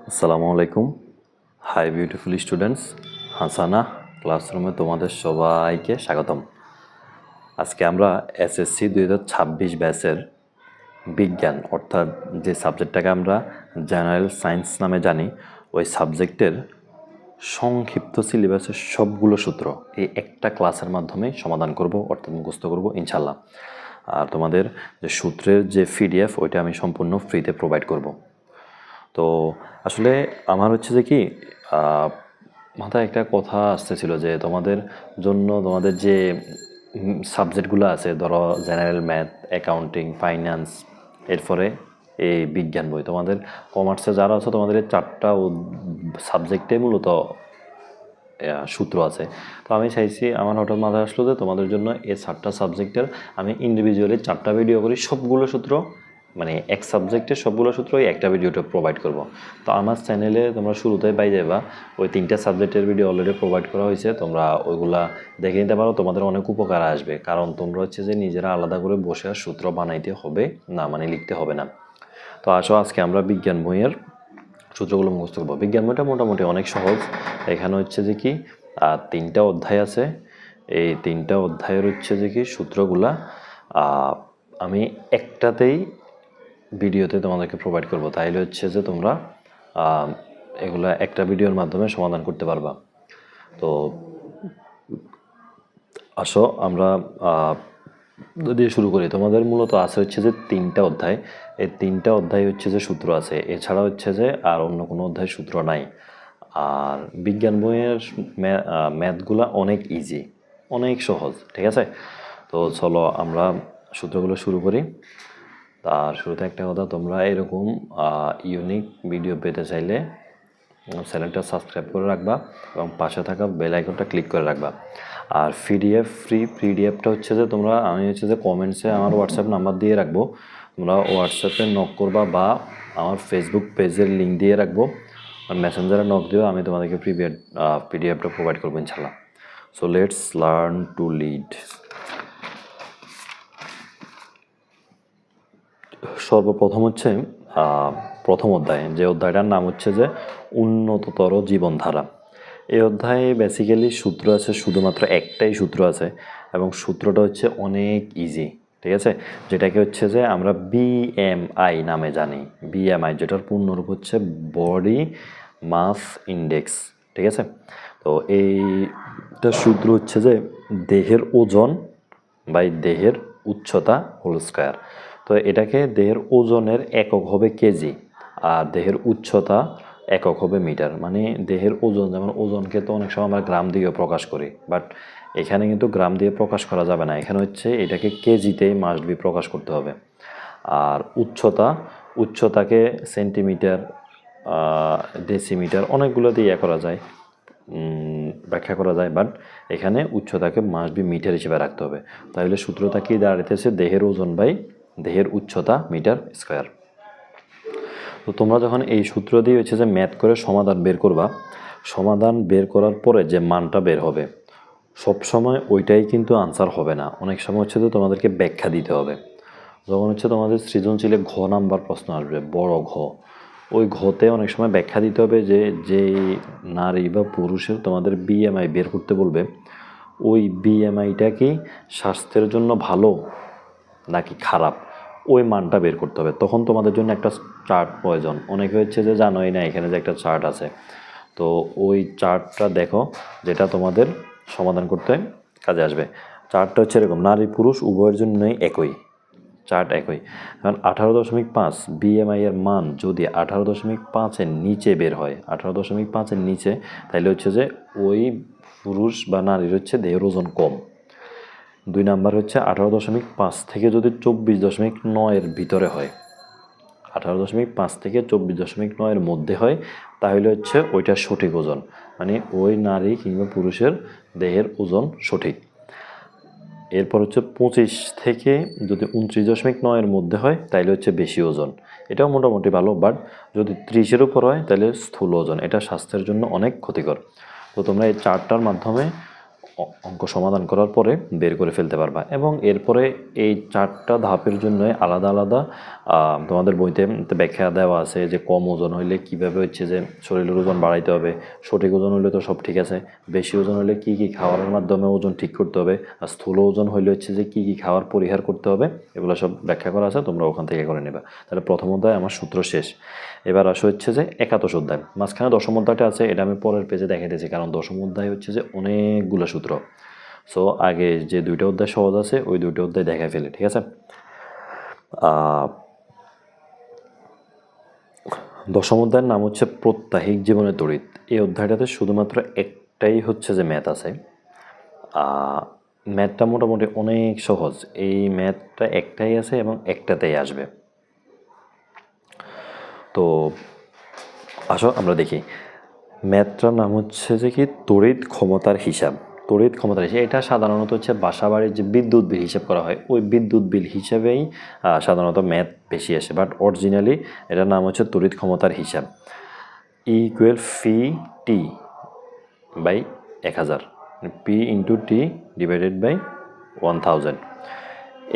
আসসালামু আলাইকুম। Hi beautiful students, হাসানা ক্লাসরুমে তোমাদের সবাইকে স্বাগতম। আজকে আমরা এসএসসি 2026 ব্যাচের বিজ্ঞান অর্থাৎ যে সাবজেক্টটাকে আমরা জেনারেল সায়েন্স নামে জানি, ওই সাবজেক্টের সংক্ষিপ্ত সিলেবাসের সবগুলো সূত্র এই একটা ক্লাসের মাধ্যমে সমাধান করব, অর্থাৎ মুখস্থ করব ইনশাল্লাহ। আর তোমাদের যে সূত্রের যে পিডিএফ ওইটা আমি সম্পূর্ণ ফ্রিতে প্রোভাইড করব। তো আসলে আমার হচ্ছে যে কি মাথায় একটা কথা আসতেছিল যে তোমাদের জন্য তোমাদের যে সাবজেক্টগুলো আছে, ধরো জেনারেল ম্যাথ, অ্যাকাউন্টিং, ফাইন্যান্স, এরপরে এই বিজ্ঞান বই, তোমাদের কমার্সে যারা আছে তোমাদের এই চারটা সাবজেক্টে মূলত সূত্র আছে। তো আমি চাইছি, আমার হঠাৎ মাথায় আসলো যে তোমাদের জন্য এই চারটা সাবজেক্টের আমি ইন্ডিভিজুয়ালি চারটা ভিডিও করি, সবগুলো সূত্র মানে এক সাবজেক্টের সবগুলো সূত্র ওই একটা ভিডিওটা প্রোভাইড করব। তো আমার চ্যানেলে তোমরা শুরুতেই পাই যাবা, ওই তিনটা সাবজেক্টের ভিডিও অলরেডি প্রোভাইড করা হয়েছে, তোমরা ওইগুলা দেখে নিতে পারো। তোমাদের অনেক উপকার আসবে, কারণ তোমরা হচ্ছে যে নিজেরা আলাদা করে বসে সূত্র বানাইতে হবে না, মানে লিখতে হবে না। তো আসো আজকে আমরা বিজ্ঞান বইয়ের সূত্রগুলো মুখস্থ করবো। বিজ্ঞান বইটা মোটামুটি অনেক সহজ। এখানে হচ্ছে যে কি তিনটা অধ্যায় আছে, এই তিনটা অধ্যায়ের হচ্ছে যে কি সূত্রগুলা আমি একটাতেই ভিডিওতে তোমাদেরকে প্রোভাইড করব, তাইলে হচ্ছে যে তোমরা এগুলা একটা ভিডিওর মাধ্যমে সমাধান করতে পারবা। তো আসো আমরা দিয়ে শুরু করি। তোমাদের মূলত আছে হচ্ছে যে তিনটা অধ্যায়, এই তিনটা অধ্যায় হচ্ছে যে সূত্র আছে, এছাড়া হচ্ছে যে আর অন্য কোনো অধ্যায় সূত্র নাই। আর বিজ্ঞান বইয়ের ম্যাথগুলা অনেক ইজি, অনেক সহজ, ঠিক আছে? তো চলো আমরা সূত্রগুলো শুরু করি। তার শুরুতে একটা কথা, তোমরা এরকম ইউনিক ভিডিও পেতে চাইলে চ্যানেলটা সাবস্ক্রাইব করে রাখবা এবং পাশে থাকা বেল আইকনটা ক্লিক করে রাখবা। আর পিডিএফটা হচ্ছে যে আমি হচ্ছে যে কমেন্টসে আমার হোয়াটসঅ্যাপ নাম্বার দিয়ে রাখবো, তোমরা হোয়াটসঅ্যাপে নক করবা বা আমার ফেসবুক পেজের লিঙ্ক দিয়ে রাখবো, আর মেসেঞ্জারে নক দিও, আমি তোমাদেরকে পিডিএফটা প্রোভাইড করবো ইনশাল্লাহ। So let's learn to lead. সর্বপ্রথম হচ্ছে প্রথম অধ্যায়, যে অধ্যায়টার নাম হচ্ছে যে উন্নততর জীবনধারা। এই অধ্যায়ে বেসিক্যালি সূত্র আছে, শুধুমাত্র একটাই সূত্র আছে এবং সূত্রটা হচ্ছে অনেক ইজি, ঠিক আছে? যেটাকে হচ্ছে যে আমরা বিএমআই নামে জানি। বিএমআই যেটার পূর্ণরূপ হচ্ছে বডি মাস ইন্ডেক্স, ঠিক আছে? তো এইটা সূত্র হচ্ছে যে দেহের ওজন বাই দেহের উচ্চতা হোল স্কয়ার। তো এটাকে দেহের ওজনের একক হবে কেজি আর দেহের উচ্চতা একক হবে মিটার। মানে দেহের ওজন, যেমন ওজনকে তো অনেক সময় আমরা গ্রাম দিয়ে প্রকাশ করি, বাট এখানে কিন্তু গ্রাম দিয়ে প্রকাশ করা যাবে না, এখানে হচ্ছে এটাকে কেজিতেই মাস্ট বি প্রকাশ করতে হবে। আর উচ্চতাকে সেন্টিমিটার, ডেসিমিটার, অনেকগুলো দিয়ে করা যায়, ব্যাখ্যা করা যায়, বাট এখানে উচ্চতাকে মাস্ট বি মিটার হিসেবে রাখতে হবে। তাহলে সূত্রটা কি দাঁড়াইতেছে? দেহের ওজন বাই দেহের উচ্চতা মিটার স্কয়ার। তো তোমরা যখন এই সূত্র দিয়ে হচ্ছে যে ম্যাথ করে সমাধান বের করবা, সমাধান বের করার পরে যে মানটা বের হবে সব সময় ওইটাই কিন্তু আনসার হবে না, অনেক সময় হচ্ছে যে তোমাদেরকে ব্যাখ্যা দিতে হবে। যখন হচ্ছে তোমাদের সৃজনশীলে ঘ নাম্বার প্রশ্ন আসবে, বড় ঘ, ওই ঘতে অনেক সময় ব্যাখ্যা দিতে হবে যে যেই নারী বা পুরুষের তোমাদের বিএমআই বের করতে বলবে, ওই বিএমআইটা কি স্বাস্থ্যের জন্য ভালো নাকি খারাপ, ওই মানটা বের করতে হবে। তখন তোমাদের জন্য একটা চার্ট প্রয়োজন। অনেকে হচ্ছে যে জানোই না এখানে যে একটা চার্ট আছে, তো ওই চার্টটা দেখো, যেটা তোমাদের সমাধান করতে কাজে আসবে। চার্টটা হচ্ছে এরকম, নারী পুরুষ উভয়ের জন্যই একই, চার্ট একই। কারণ 18.5 বিএমআই এর মান যদি 18.5-এর নিচে বের হয়, 18.5-এর নিচে, তাহলে হচ্ছে যে ওই পুরুষ বা নারীর হচ্ছে দেহের ওজন কম। 2 নাম্বার হচ্ছে 18.5 থেকে যদি 24.9-এর ভিতরে হয়, 18.5 থেকে 24.9-এর মধ্যে হয়, তাহলে হচ্ছে ওইটা সঠিক ওজন, মানে ওই নারী কিংবা পুরুষের দেহের ওজন সঠিক। এরপর হচ্ছে 25 থেকে যদি 29.9-এর মধ্যে হয়, তাহলে হচ্ছে বেশি ওজন, এটাও মোটামুটি ভালো, বাট যদি 30-এর উপর হয় তাহলে স্থূল ওজন, এটা স্বাস্থ্যের জন্য অনেক ক্ষতিকর। তো তোমরা এই চার্টটার মাধ্যমে অঙ্ক সমাধান করার পরে বের করে ফেলতে পারবা। এবং এরপরে এই 4টা ধাপের জন্য আলাদা আলাদা তোমাদের বইতে ব্যাখ্যা দেওয়া আছে যে কম ওজন হইলে কীভাবে হচ্ছে যে শরীরের ওজন বাড়াইতে হবে, সঠিক ওজন হইলে তো সব ঠিক আছে, বেশি ওজন হলে কী কী খাওয়ার মাধ্যমে ওজন ঠিক করতে হবে, আর স্থূল ওজন হইলে হচ্ছে যে কী কী খাওয়ার পরিহার করতে হবে, এগুলো সব ব্যাখ্যা করা আছে, তোমরা ওখান থেকে করে নেবা। তাহলে প্রথম অধ্যায় আমার সূত্র শেষ। এবার আসো হচ্ছে যে একাদশ অধ্যায়, মাঝখানে দশম অধ্যায়টা আছে, এটা আমি পরের পেজে দেখাইতেছি, কারণ দশম অধ্যায় হচ্ছে যে অনেকগুলো সূত্র। সো আগে যে 2টা অধ্যায় সহজ আছে ওই 2টা অধ্যায় দেখাই ফেলে, ঠিক আছে। দশম অধ্যায়ের নাম হচ্ছে প্রত্যাহিক জীবনে তড়িৎ। এই অধ্যায়টাতে শুধুমাত্র একটাই হচ্ছে যে ম্যাথ আছে। ম্যাথটা মোটামুটি অনেক সহজ, এই ম্যাথটা একটাই আছে এবং একটাতেই আসবে। তো আসো আমরা দেখি, ম্যাথটার নাম হচ্ছে যে কি তড়িৎ ক্ষমতার হিসাব। তড়িৎ ক্ষমতার হিসাব এটা সাধারণত হচ্ছে বাসা বাড়ির যে বিদ্যুৎ বিল হিসাব করা হয় ওই বিদ্যুৎ বিল হিসাবেই সাধারণত ম্যাথ বেশি আসে, বাট অরিজিনালি এটার নাম হচ্ছে তড়িৎ ক্ষমতার হিসাব। E equal P T by 1000, P into T divided by 1000।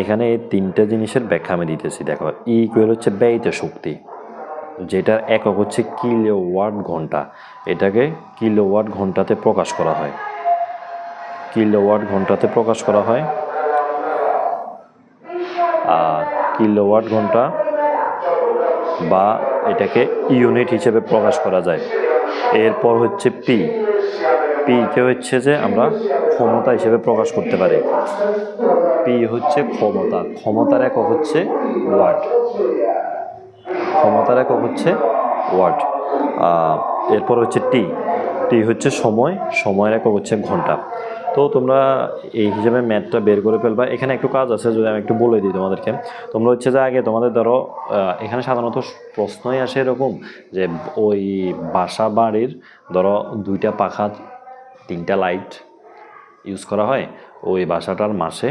এখানে এই 3টা জিনিসের ব্যাখ্যা আমি দিতেছি। দেখো, ই ইকুয়াল হচ্ছে ব্যয়িত শক্তি, যেটার একক হচ্ছে কিলোওয়াট ঘন্টা, এটাকে কিলোওয়াট ঘন্টাতে প্রকাশ করা হয়, কিলোওয়াট ঘন্টাতে প্রকাশ করা হয়। আর কিলোওয়াট ঘন্টা বা এটাকে ইউনিট হিসেবে প্রকাশ করা যায়। এরপর হচ্ছে পি, পিকে হচ্ছে যে আমরা ক্ষমতা হিসেবে প্রকাশ করতে পারি। পি হচ্ছে ক্ষমতা, ক্ষমতার একক হচ্ছে ওয়াট, ক্ষমতার একক হচ্ছে ওয়াট। এরপর হচ্ছে টি, টি হচ্ছে সময়, সময়ের একক হচ্ছে ঘন্টা। তো তোমরা এই হিসাবে ম্যাথটা বের করে ফেলবা। এখানে একটু কাজ আছে, যদি আমি একটু বলে দিই তোমাদেরকে। তোমরা হচ্ছে যে আগে তোমাদের ধরো এখানে সাধারণত প্রশ্নই আসে এরকম যে ওই বাসা বাড়ির ধরো 2টা পাখা 3টা লাইট ইউজ করা হয়, ওই বাসাটার মাসে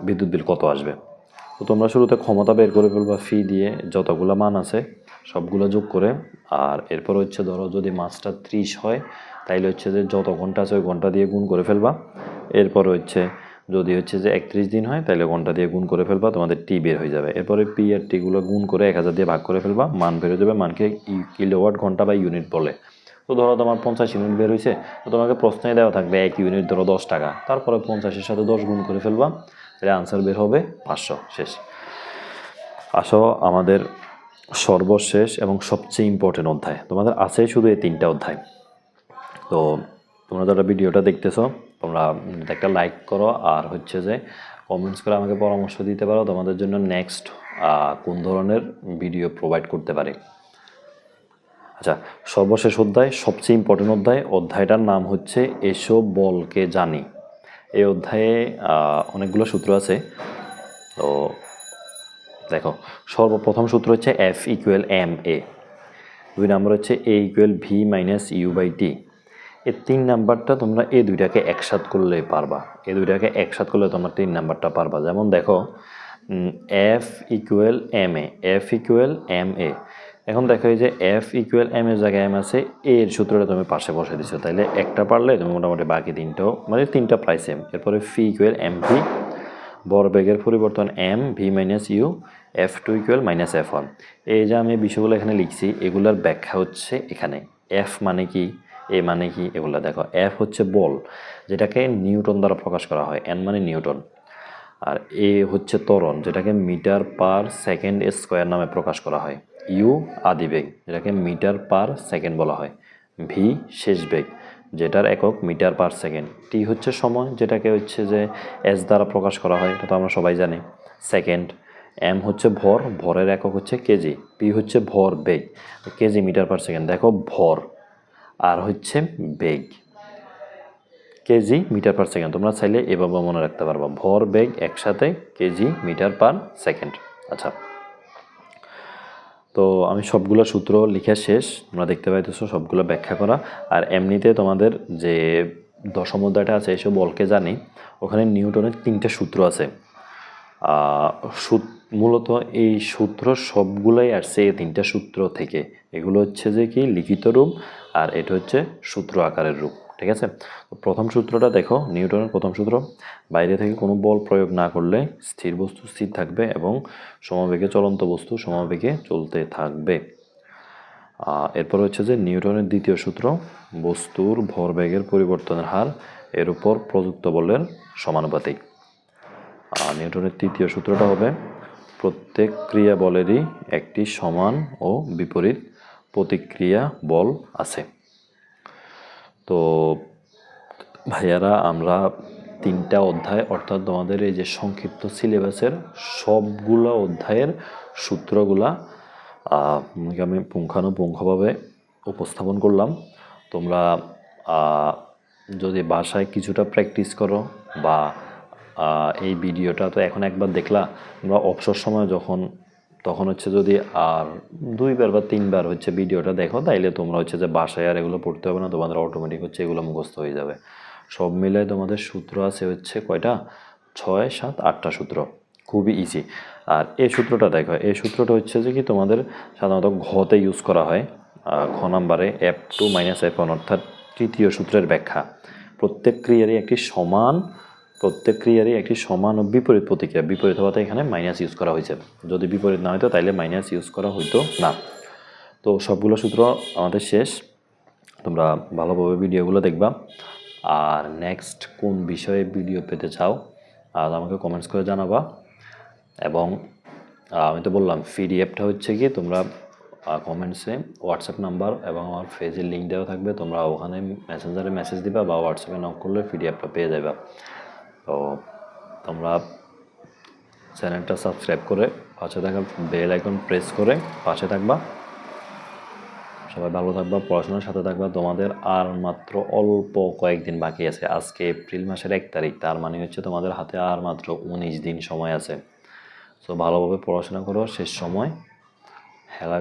বিদ্যুৎ বিল কত আসবে। তো তোমরা শুরুতে ক্ষমতা বের করে ফেলবা, ফি দিয়ে যতগুলো মান আছে সবগুলো যোগ করে। আর এরপর হচ্ছে ধরো যদি মাসটা 30 হয় তাইলে হচ্ছে যে যত ঘন্টা আছে ওই ঘন্টা দিয়ে গুণ করে ফেলবা। এরপর হচ্ছে যদি হচ্ছে যে 31 দিন হয় তাহলে ঘন্টা দিয়ে গুণ করে ফেলবা, তোমাদের টি বের হয়ে যাবে। এরপরে পি আর টিগুলো গুণ করে 1000 দিয়ে ভাগ করে ফেলবা, মান বের হয়ে যাবে। মানকে কিলোওয়াট ঘন্টা বা ইউনিট বলে। তো ধরো তোমার 50 ইউনিট বের হয়েছে, তো তোমাকে প্রশ্নে দেওয়া থাকবে 1 ইউনিট ধরো 10 টাকা, তারপরে 50-এর সাথে 10 গুণ করে ফেলবা, তাহলে আনসার বের হবে 500। শেষ। আসো আমাদের সর্বশেষ এবং সবচেয়ে ইম্পর্টেন্ট অধ্যায়, তোমাদের আছে শুধু এই 3টা অধ্যায়। তো তোমরা যারা ভিডিওটা দেখতেছো তোমরা একটা লাইক করো, আর হচ্ছে যে কমেন্টস করে আমাকে পরামর্শ দিতে পারো তোমাদের জন্য নেক্সট কোন ধরনের ভিডিও প্রোভাইড করতে পারে। আচ্ছা, সর্বশেষ অধ্যায়, সবচেয়ে ইম্পর্টেন্ট অধ্যায়, অধ্যায়টার নাম হচ্ছে এসো বলকে জানি। এই অধ্যায়ে অনেকগুলো সূত্র আছে। তো দেখো, সর্বপ্রথম সূত্র হচ্ছে F equal M A, 2 number হচ্ছে A equal V minus U by T. এই 3 নাম্বারটা তোমরা এই 2টাকে একসাথ করলে পারবা, এই 2টাকে একসাথ করলে তোমরা 3 নাম্বারটা পারবা। যেমন দেখো, এফ ইকুয়াল এম এ, এফ ইকুয়াল এম এ। এখন দেখো এই যে এফ ইকুয়াল এম এর জায়গায় এম আছে, এর সূত্রটা তুমি পাশে বসে দিছো, তাইলে একটা পারলে তুমি মোটামুটি বাকি 3টাও মানে 3টা প্রায় সেম। এরপরে ফি ইকুয়াল এম ভি, ভরবেগের পরিবর্তন M V minus U, F two equal minus F one. এই যে আমি বিষয়গুলো এখানে লিখছি এগুলার ব্যাখ্যা হচ্ছে এখানে। এফ মানে কি, এ মানে কি, এগুলো দেখো। এফ হচ্ছে বল, যেটাকে নিউটন দ্বারা প্রকাশ করা হয়, এন মানে নিউটন। আর এ হচ্ছে ত্বরণ, যেটাকে মিটার পার সেকেন্ড স্কোয়ার নামে প্রকাশ করা হয়। ইউ আদিবেগ, যেটাকে মিটার পার সেকেন্ড বলা হয়। ভি শেষ বেগ, যেটার একক মিটার পার সেকেন্ড। টি হচ্ছে সময়, যেটাকে হচ্ছে যে এস দ্বারা প্রকাশ করা হয়, এটা তো আমরা সবাই জানি, সেকেন্ড। এম হচ্ছে ভর, ভরের একক হচ্ছে কেজি। পি হচ্ছে ভর বেগ, কেজি মিটার পার সেকেন্ড। দেখো ভর আর হচ্ছে বেগ, কেজি মিটার পার সেকেন্ড। তোমরা চাইলে এভাবে মনে রাখতে পারবা, ভর বেগ একসাথে, কেজি মিটার পার সেকেন্ড। আচ্ছা, তো আমি সবগুলো সূত্র লিখে শেষ, তোমরা দেখতে পাইতেছো সবগুলো ব্যাখ্যা করা। আর এমনিতে তোমাদের যে দশম অধ্যায়টা আছে এসব বলকে জানি, ওখানে নিউটনের 3টে সূত্র আছে। মূলত এই সূত্র সবগুলাই আসছে এই 3টা সূত্র থেকে। এগুলো হচ্ছে যে কি লিখিত রূপ, আর এটা হচ্ছে সূত্র আকারের রূপ। ঠিক আছে? তো প্রথম সূত্রটা দেখো, নিউটনের প্রথম সূত্র, বাইরে থেকে কোনো বল প্রয়োগ না করলে স্থির বস্তু স্থির থাকবে এবং সমবেগে চলন্ত বস্তু সমবেগে চলতে থাকবে। এরপর হচ্ছে যে নিউটনের দ্বিতীয় সূত্র, বস্তুর ভরবেগের পরিবর্তনের হার এর উপর প্রযুক্ত বলের সমানুপাতিক। নিউটনের তৃতীয় সূত্রটা হবে, প্রত্যেক ক্রিয়া বলেরই একটি সমান ও বিপরীত প্রতিক্রিয়া বল আছে। তো ভাইয়ারা, আমরা 3টা অধ্যায়, অর্থাৎ তোমাদের এই যে সংক্ষিপ্ত সিলেবাসের সবগুলো অধ্যায়ের সূত্রগুলা আমি পুঙ্খানুপুঙ্খভাবে উপস্থাপন করলাম। তোমরা যদি বাসায় কিছুটা প্র্যাকটিস করো বা এই ভিডিওটা তো এখন একবার দেখলা, তোমরা অবসর সময় তখন হচ্ছে যদি আর 2বার বা 3বার হচ্ছে ভিডিওটা দেখো, তাইলে তোমরা হচ্ছে যে বাসায় আর এগুলো পড়তে হবে না, তোমাদের অটোমেটিক হচ্ছে এগুলো মুখস্থ হয়ে যাবে। সব মিলায় তোমাদের সূত্র আছে হচ্ছে কয়টা, 6, 7, 8টা সূত্র, খুবই ইজি। আর এই সূত্রটা দেখো, এই সূত্রটা হচ্ছে যে কি তোমাদের সাধারণত ঘতে ইউজ করা হয়, ঘ নাম্বারে F2 - F1, অর্থাৎ তৃতীয় সূত্রের ব্যাখ্যা। প্রত্যেক ক্রিয়ারই একটি সমান ও বিপরীত প্রতিক্রিয়া, বিপরীত হওয়াতে এখানে মাইনাস ইউজ করা হয়েছে, যদি বিপরীত না হইতো তাইলে মাইনাস ইউজ করা হইতো না। তো সবগুলো সূত্র আমাদের শেষ, তোমরা ভালোভাবে ভিডিওগুলো দেখবা। আর নেক্সট কোন বিষয়ে ভিডিও পেতে চাও আর আমাকে কমেন্টস করে জানাবা। এবং আমি তো বললাম পিডিএফটা হচ্ছে কি, তোমরা কমেন্টসে হোয়াটসঅ্যাপ নাম্বার এবং আমার পেজের লিঙ্ক দেওয়া থাকবে, তোমরা ওখানে মেসেঞ্জারে মেসেজ দিবা বা হোয়াটসঅ্যাপে নক করলে পিডিএফটা পেয়ে যাবে। তো তোমরা চ্যানেলটা সাবস্ক্রাইব করে পাশে থাকা বেল আইকন প্রেস করে পাশে থাকবা। সবাই ভালো থাকবা, পড়াশোনার সাথে থাকবা। তোমাদের আর মাত্র অল্প কয়েকদিন বাকি আছে, আজকে এপ্রিল মাসের 1 তারিখ, তার মানে হচ্ছে তোমাদের হাতে আর মাত্র 19 দিন সময় আছে। সো ভালোভাবে পড়াশোনা করো, শেষ সময়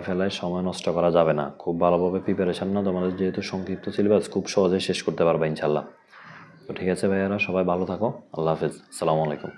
হেলায় সময় নষ্ট করা যাবে না। খুব ভালোভাবে প্রিপারেশান না, তোমাদের যেহেতু সংক্ষিপ্ত সিলেবাস, খুব সহজে শেষ করতে পারবে ইনশাল্লাহ। তো ঠিক আছে ভাইয়ারা, সবাই ভালো থাকো, আল্লাহ হাফেজ, আসসালামু আলাইকুম।